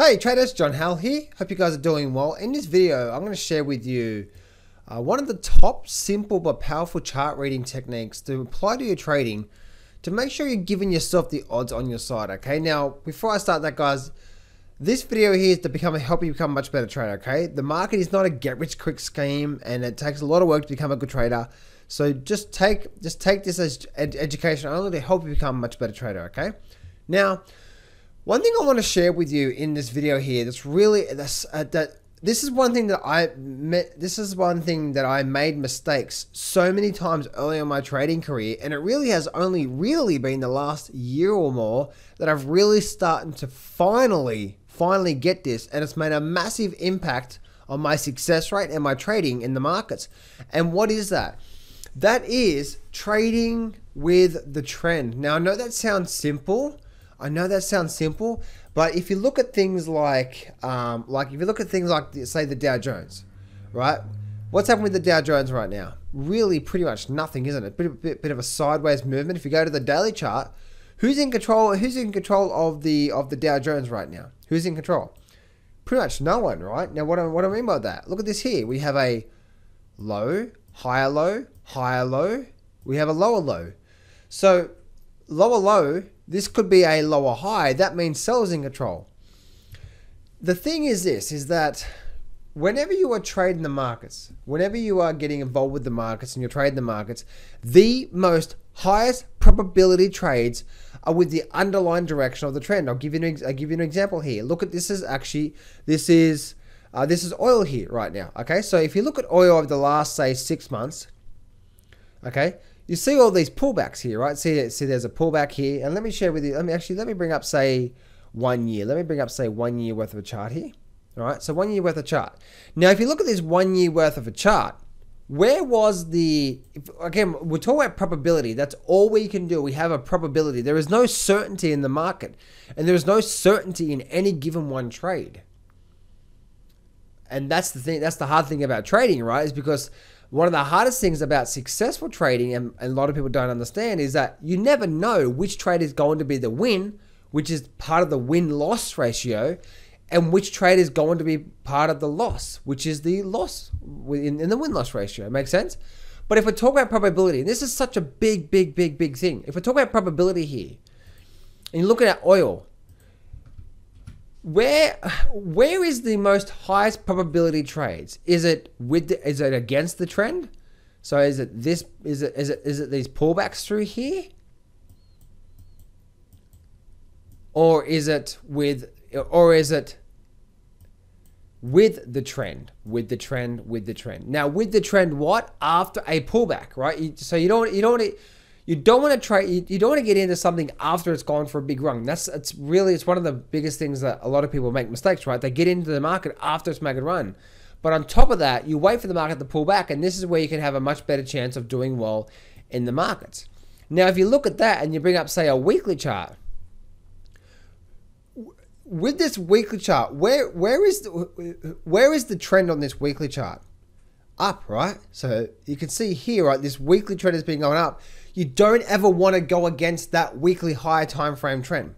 Hey traders, John Hal here. Hope you guys are doing well. In this video, I'm going to share with you one of the top simple but powerful chart reading techniques to apply to your trading to make sure you're giving yourself the odds on your side. Okay, now before I start that, guys, this video here is to help you become a much better trader. Okay, the market is not a get-rich-quick scheme, and it takes a lot of work to become a good trader. So just take this as education only to help you become a much better trader. Okay, now, one thing I want to share with you in this video here this is one thing that I made mistakes so many times early in my trading career, and it really has only really been the last year or more that I've really started to finally get this, and it's made a massive impact on my success rate and my trading in the markets. And what is that? That is trading with the trend. Now, I know that sounds simple. But if you look at things like say the Dow Jones, right? What's happened with the Dow Jones right now? Really, pretty much nothing, isn't it? Bit of a sideways movement. If you go to the daily chart, who's in control? Who's in control of the Dow Jones right now? Who's in control? Pretty much no one, right? Now, what do I mean by that? Look at this here. We have a low, higher low, higher low. We have a lower low. So lower low. This could be a lower high. That means sellers in control. The thing is this, is that whenever you are trading the markets, whenever you are getting involved with the markets and you're trading the markets, the most highest probability trades are with the underlying direction of the trend. I'll give you an example here. Look at this. This is oil here right now. Okay, so if you look at oil over the last, say, 6 months, okay, you see all these pullbacks here, right? See, there's a pullback here, and let me share with you. Let me bring up, say, 1 year. Let me bring up, say, 1 year worth of a chart here. All right, so 1 year worth of chart. Now, if you look at this 1 year worth of a chart, where was again, we're talking about probability. That's all we can do. We have a probability. There is no certainty in the market, and there is no certainty in any given one trade. And that's the thing. That's the hard thing about trading, right? Is because one of the hardest things about successful trading, and a lot of people don't understand, is that you never know which trade is going to be the win, which is part of the win-loss ratio, and which trade is going to be part of the loss, which is the loss in the win-loss ratio. Make sense? But if we're talking about probability, and this is such a big thing. If we're talking about probability here, and you're looking at oil, where is the most highest probability trades? Is it against the trend? So is it these pullbacks through here? Or is it with the trend? With the trend. Now, with the trend, what? After a pullback, right? So you don't want to trade. You don't want to get into something after it's gone for a big run. It's one of the biggest things that a lot of people make mistakes, right? They get into the market after it's made a run. But on top of that, you wait for the market to pull back, and this is where you can have a much better chance of doing well in the markets. Now, if you look at that and you bring up, say, a weekly chart, with this weekly chart, where is the trend on this weekly chart? Up, right? So you can see here, right, this weekly trend has been going up. You don't ever want to go against that weekly higher time frame trend.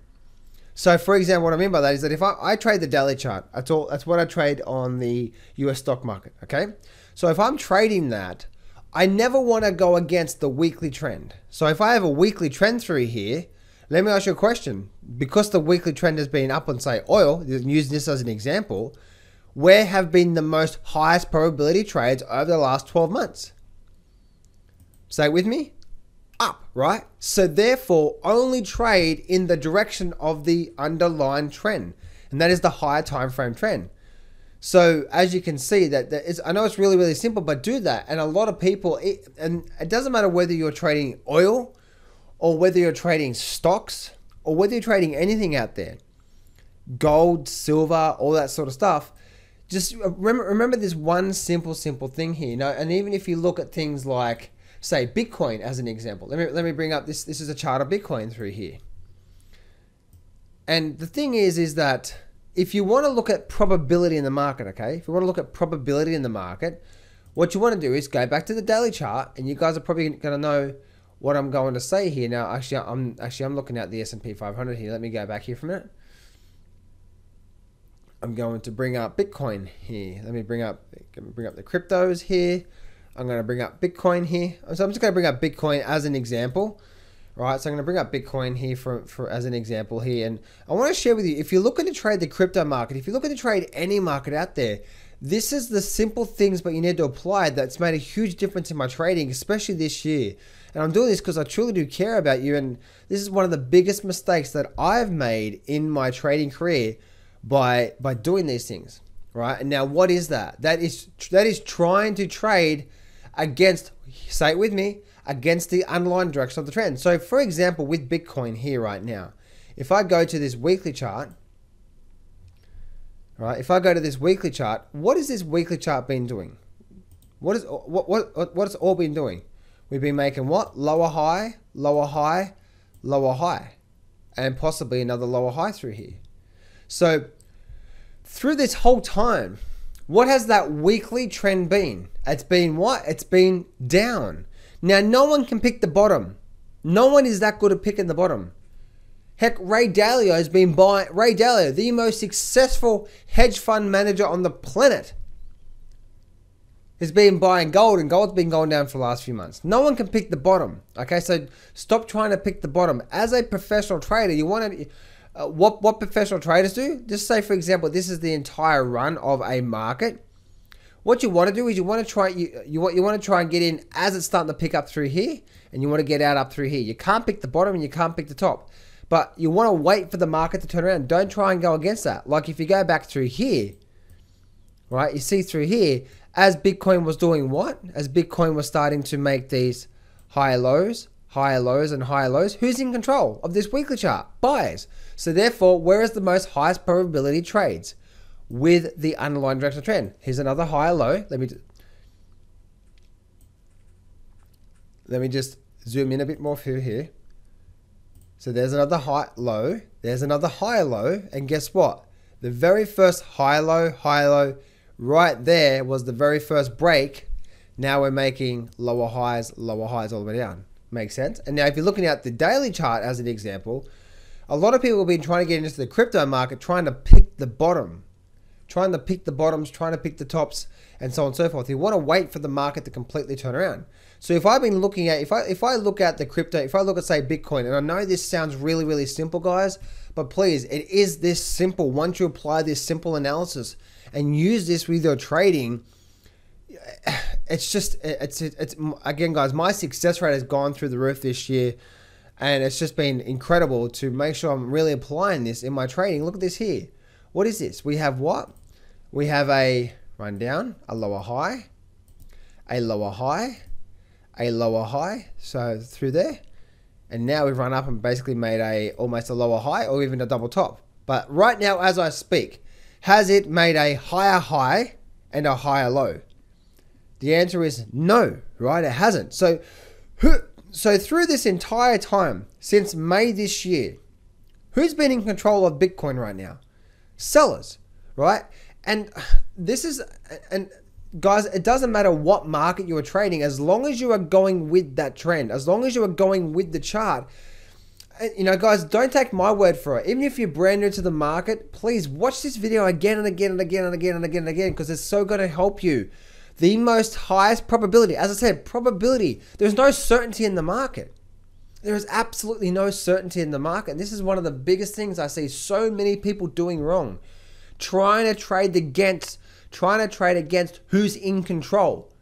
So, for example, what I mean by that is that if I trade the daily chart, that's what I trade on the US stock market, okay? So if I'm trading that, I never want to go against the weekly trend. So if I have a weekly trend through here, let me ask you a question. Because the weekly trend has been up on, say, oil, using this as an example, where have been the most highest probability trades over the last 12 months? Say it with me. Up, right? So therefore, only trade in the direction of the underlying trend, and that is the higher time frame trend. So as you can see, I know it's really simple, but do that. And a lot of people, and it doesn't matter whether you're trading oil or whether you're trading stocks or whether you're trading anything out there, gold, silver, all that sort of stuff. Just remember this one simple thing here. You know, and even if you look at things like, say, Bitcoin as an example. Let me bring up this. This is a chart of Bitcoin through here. And the thing is that if you want to look at probability in the market, okay? If you want to look at probability in the market, what you want to do is go back to the daily chart, and you guys are probably going to know what I'm going to say here. Now, I'm looking at the S&P 500 here. Let me go back here for a minute. I'm going to bring up Bitcoin here. Let me bring up the cryptos here. I'm going to bring up Bitcoin here. So I'm just going to bring up Bitcoin as an example, right? So I'm going to bring up Bitcoin here for as an example here. And I want to share with you, if you're looking to trade the crypto market, if you're looking to trade any market out there, this is the simple things, but you need to apply that's made a huge difference in my trading, especially this year. And I'm doing this because I truly do care about you. And this is one of the biggest mistakes that I've made in my trading career by doing these things, right? And now what is that? That is trying to trade against, say it with me, against the underlying direction of the trend. So for example, with Bitcoin here right now, if I go to this weekly chart, right? If I go to this weekly chart, what has this weekly chart been doing? What has it all been doing? We've been making what? Lower high, lower high, lower high, and possibly another lower high through here. So through this whole time, what has that weekly trend been? It's been what? It's been down. Now, no one can pick the bottom. No one is that good at picking the bottom. Heck, Ray Dalio has been buying, Ray Dalio, the most successful hedge fund manager on the planet, has been buying gold, and gold's been going down for the last few months. No one can pick the bottom. Okay, so stop trying to pick the bottom. As a professional trader, you want to... what professional traders do, just say for example, this is the entire run of a market. What you want to do is you want to try and get in as it's starting to pick up through here, and you want to get out up through here. You can't pick the bottom and you can't pick the top, but you want to wait for the market to turn around. Don't try and go against that. Like if you go back through here, right, you see through here, as Bitcoin was doing what? As Bitcoin was starting to make these higher lows and higher lows, who's in control of this weekly chart? Buyers. So therefore, where is the most highest probability trades? With the underlying directional trend. Here's another higher low. Let me just zoom in a bit more through here. So there's another high low. There's another higher low. And guess what? The very first higher low, right there was the very first break. Now we're making lower highs all the way down. Makes sense? And now if you're looking at the daily chart as an example, a lot of people have been trying to get into the crypto market, trying to pick the bottom, trying to pick the bottoms, trying to pick the tops, and so on and so forth. You want to wait for the market to completely turn around. So if I've been looking at, if I look at the crypto, if I look at say Bitcoin, and I know this sounds really, really simple, guys, but please, it is this simple. Once you apply this simple analysis and use this with your trading, it's again, guys, my success rate has gone through the roof this year, and it's just been incredible to make sure I'm really applying this in my trading. Look at this here. What is this? We have what? We have a run down, a lower high, a lower high, a lower high. So through there, and now we've run up and basically made almost a lower high or even a double top. But right now, as I speak, has it made a higher high and a higher low? The answer is no, right? It hasn't. So through this entire time, since May this year, who's been in control of Bitcoin right now? Sellers, right? And this is, and guys, it doesn't matter what market you are trading, as long as you are going with that trend, as long as you are going with the chart. You know, guys, don't take my word for it. Even if you're brand new to the market, please watch this video again and again and again and again and again and again, because it's so going to help you. The most highest probability, as I said, probability. There's no certainty in the market. There is absolutely no certainty in the market. And this is one of the biggest things I see so many people doing wrong. Trying to trade against who's in control.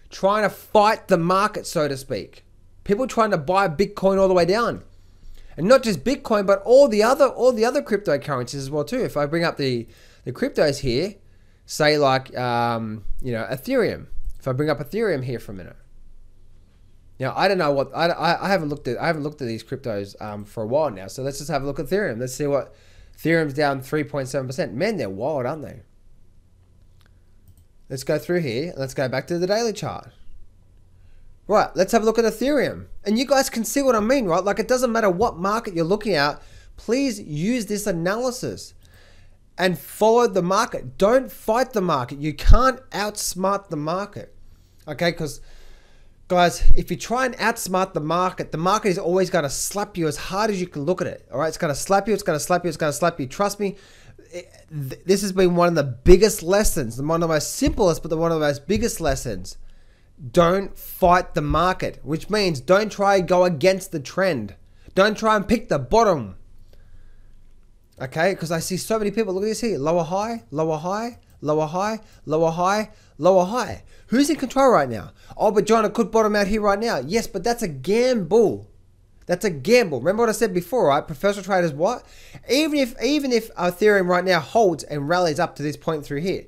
Trying to fight the market, so to speak. People trying to buy Bitcoin all the way down. And not just Bitcoin, but all the other cryptocurrencies as well too. If I bring up the cryptos here, say like, Ethereum. If I bring up Ethereum here for a minute. Now, I don't know what, I haven't looked at these cryptos for a while now. So let's just have a look at Ethereum. Let's see what, Ethereum's down 3.7%. Man, they're wild, aren't they? Let's go through here. Let's go back to the daily chart. Right, let's have a look at Ethereum. And you guys can see what I mean, right? Like, it doesn't matter what market you're looking at. Please use this analysis and follow the market. Don't fight the market. You can't outsmart the market. Okay, because guys, if you try and outsmart the market is always going to slap you as hard as you can look at it. All right, it's going to slap you, it's going to slap you, it's going to slap you. Trust me, this has been one of the biggest lessons, one of the most simplest, but one of the most biggest lessons. Don't fight the market, which means don't try and go against the trend. Don't try and pick the bottom. Okay, because I see so many people, look at this here, lower high, lower high, lower high, lower high, lower high. Who's in control right now? Oh, but John, it could bottom out here right now. Yes, but that's a gamble. That's a gamble. Remember what I said before, right? Professional traders, what? Even if Ethereum right now holds and rallies up to this point through here,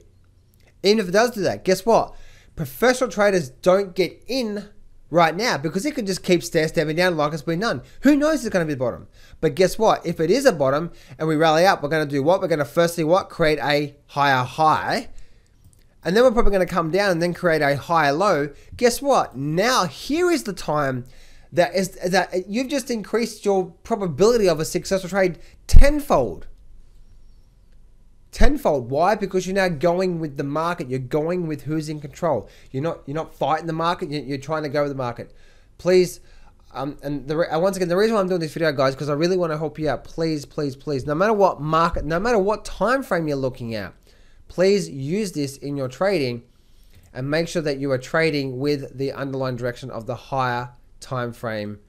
even if it does do that, guess what? Professional traders don't get in right now because it could just keep stair-stepping down like it's been done. Who knows it's going to be the bottom? But guess what? If it is a bottom and we rally up, we're going to do what? We're going to firstly what? Create a higher high. And then we're probably going to come down and then create a higher low. Guess what? Now here is the time that you've just increased your probability of a successful trade tenfold. Tenfold. Why? Because you're now going with the market. You're going with who's in control. You're not fighting the market. You're trying to go with the market. Please, once again, the reason why I'm doing this video, guys, because I really want to help you out. Please, please, please. No matter what market, no matter what time frame you're looking at, please use this in your trading and make sure that you are trading with the underlying direction of the higher time frame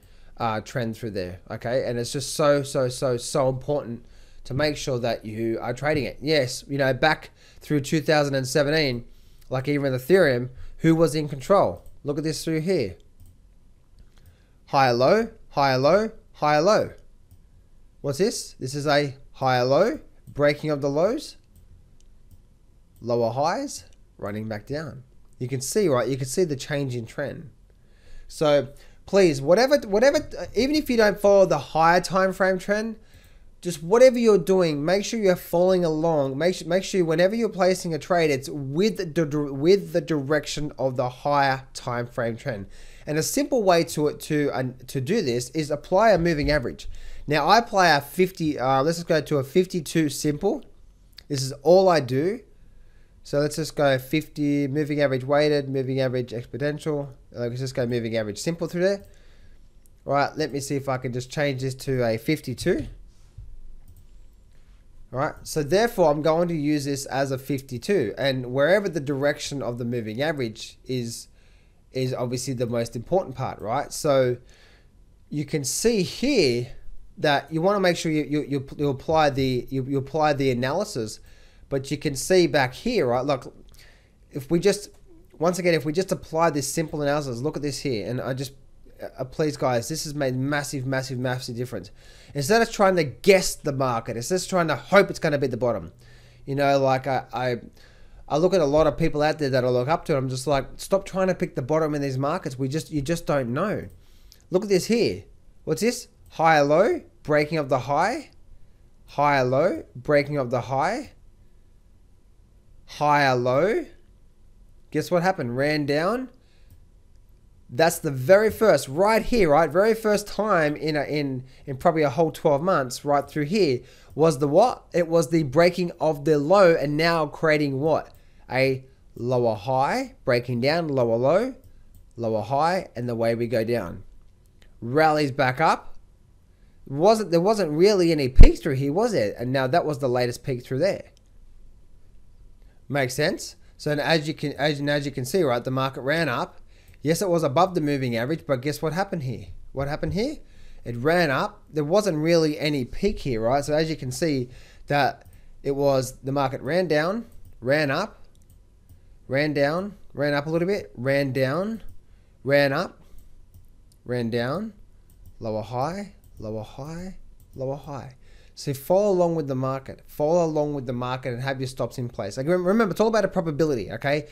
trend through there. Okay, and it's just so important to make sure that you are trading it. Yes, you know, back through 2017, like even Ethereum, who was in control? Look at this through here. Higher low, higher low, higher low. What's this? This is a higher low, breaking of the lows, lower highs, running back down. You can see, right? You can see the change in trend. So please, whatever, even if you don't follow the higher time frame trend, just whatever you're doing, make sure you're following along. Make sure whenever you're placing a trade, it's with the direction of the higher time frame trend. And a simple way to do this is apply a moving average. Now I apply a 50. Let's just go to a 52 simple. This is all I do. So let's just go 50 moving average weighted, moving average exponential. Let's just go moving average simple through there. All right, let me see if I can just change this to a 52. All right, so therefore I'm going to use this as a 52, and wherever the direction of the moving average is obviously the most important part, right? So you can see here that you want to make sure you apply the analysis, but you can see back here, right? Look, if we just apply this simple analysis, look at this here, and please guys, this has made massive difference. Instead of trying to guess the market, it's just trying to hope it's going to be the bottom. You know, like I look at a lot of people out there that I look up to, and I'm just like, stop trying to pick the bottom in these markets. You just don't know. Look at this here. What's this? Higher low, breaking of the high, higher low, breaking of the high, higher low. Guess what happened? Ran down. That's the very first, right here, right? Very first time in probably a whole 12 months, right through here, was the what? It was the breaking of the low, and now creating what? A lower high, breaking down, lower low, lower high, and the way we go down. Rallies back up. There wasn't really any peak through here, was it? And now that was the latest peak through there. Makes sense? So as you can see, right, the market ran up. Yes, it was above the moving average, but guess what happened here? What happened here? It ran up. There wasn't really any peak here, right? So as you can see, that it was the market ran down, ran up, ran down, ran up a little bit, ran down, ran up, ran down, lower high, lower high, lower high. So follow along with the market. Follow along with the market and have your stops in place. Like, remember, it's all about a probability, okay?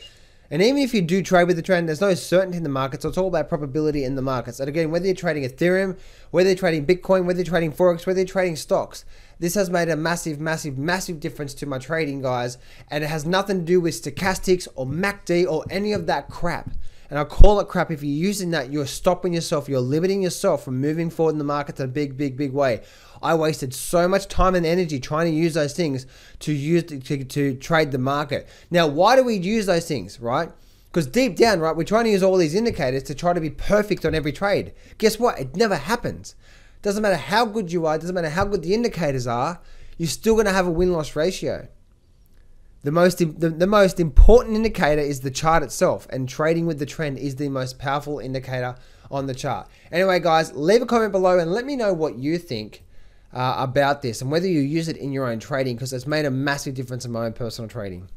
And even if you do trade with the trend, there's no certainty in the market, so it's all about probability in the markets. And again, whether you're trading Ethereum, whether you're trading Bitcoin, whether you're trading Forex, whether you're trading stocks, this has made a massive difference to my trading, guys. And it has nothing to do with stochastics or MACD or any of that crap. And I call it crap. If you're using that, you're stopping yourself, you're limiting yourself from moving forward in the market in a big way. I wasted so much time and energy trying to use those things to trade the market. Now, why do we use those things, right? Because deep down, right, we're trying to use all these indicators to try to be perfect on every trade. Guess what? It never happens. Doesn't matter how good you are, doesn't matter how good the indicators are, you're still going to have a win-loss ratio. The most important indicator is the chart itself, and trading with the trend is the most powerful indicator on the chart. Anyway, guys, leave a comment below and let me know what you think about this and whether you use it in your own trading, because it's made a massive difference in my own personal trading.